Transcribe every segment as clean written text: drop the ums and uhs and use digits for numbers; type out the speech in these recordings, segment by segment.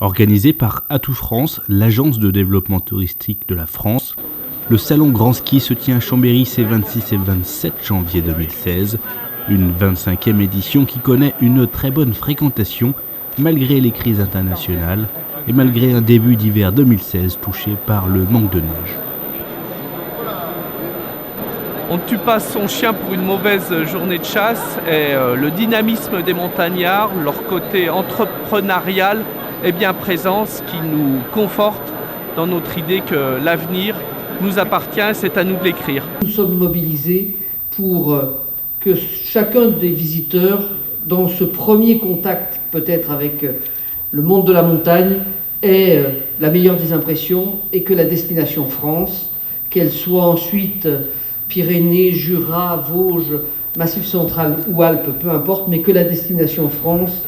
Organisé par Atout France, l'agence de développement touristique de la France, le salon Grand Ski se tient à Chambéry ces 26 et 27 janvier 2016, une 25e édition qui connaît une très bonne fréquentation malgré les crises internationales et malgré un début d'hiver 2016 touché par le manque de neige. On ne tue pas son chien pour une mauvaise journée de chasse et le dynamisme des montagnards, leur côté entrepreneurial est bien présent, ce qui nous conforte dans notre idée que l'avenir nous appartient et c'est à nous de l'écrire. Nous sommes mobilisés pour que chacun des visiteurs, dans ce premier contact peut-être avec le monde de la montagne, ait la meilleure des impressions et que la destination France, qu'elle soit ensuite Pyrénées, Jura, Vosges, Massif central ou Alpes, peu importe, mais que la destination France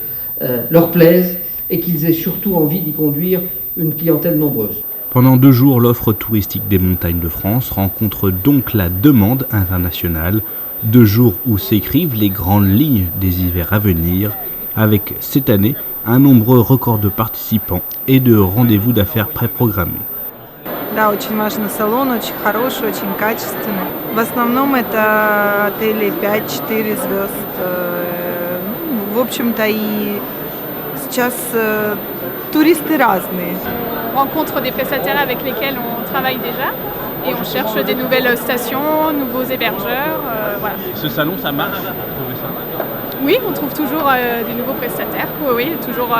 leur plaise et qu'ils aient surtout envie d'y conduire une clientèle nombreuse. Pendant 2 jours, l'offre touristique des montagnes de France rencontre donc la demande internationale. 2 jours où s'écrivent les grandes lignes des hivers à venir, avec cette année un nombre record de participants et de rendez-vous d'affaires préprogrammés. Да, очень важный салон, очень хороший, очень качественный. В основном это отели 5-4 звезд. В общем-то и сейчас туристы разные. On rencontre des prestataires avec lesquels on travaille déjà et on cherche des nouvelles stations, nouveaux hébergeurs. Voilà. Ce salon, ça marche, vous trouvez ça? Oui, on trouve toujours des nouveaux prestataires. Oui, toujours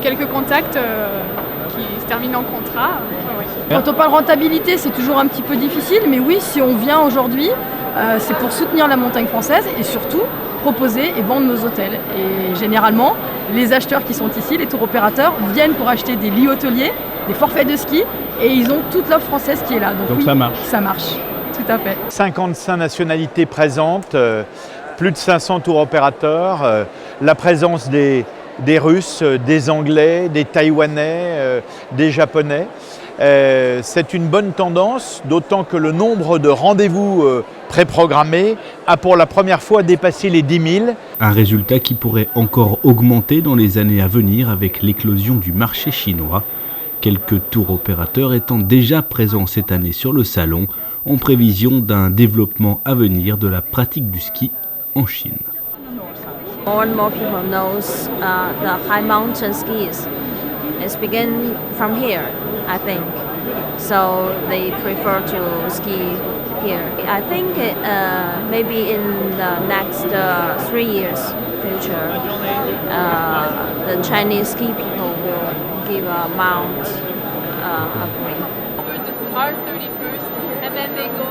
quelques contacts qui se terminent en contrat. Oui. Quand on parle rentabilité, c'est toujours un petit peu difficile, mais oui, si on vient aujourd'hui, c'est pour soutenir la montagne française et surtout proposer et vendre nos hôtels. Et généralement, les acheteurs qui sont ici, les tours opérateurs, viennent pour acheter des lits hôteliers, des forfaits de ski, et ils ont toute l'offre française qui est là. Donc oui, ça marche, tout à fait. 55 nationalités présentes, plus de 500 tours opérateurs, la présence des Russes, des Anglais, des Taïwanais, des Japonais. C'est une bonne tendance, d'autant que le nombre de rendez-vous préprogrammés a pour la première fois dépassé les 10 000. Un résultat qui pourrait encore augmenter dans les années à venir avec l'éclosion du marché chinois. Quelques tours opérateurs étant déjà présents cette année sur le salon, en prévision d'un développement à venir de la pratique du ski en Chine. More and more people knows the high mountain skis. It's begin from here, I think. So they prefer to ski here. I think maybe in the next 3 years future, the Chinese ski people will give a mount upgrade. R31st and then they go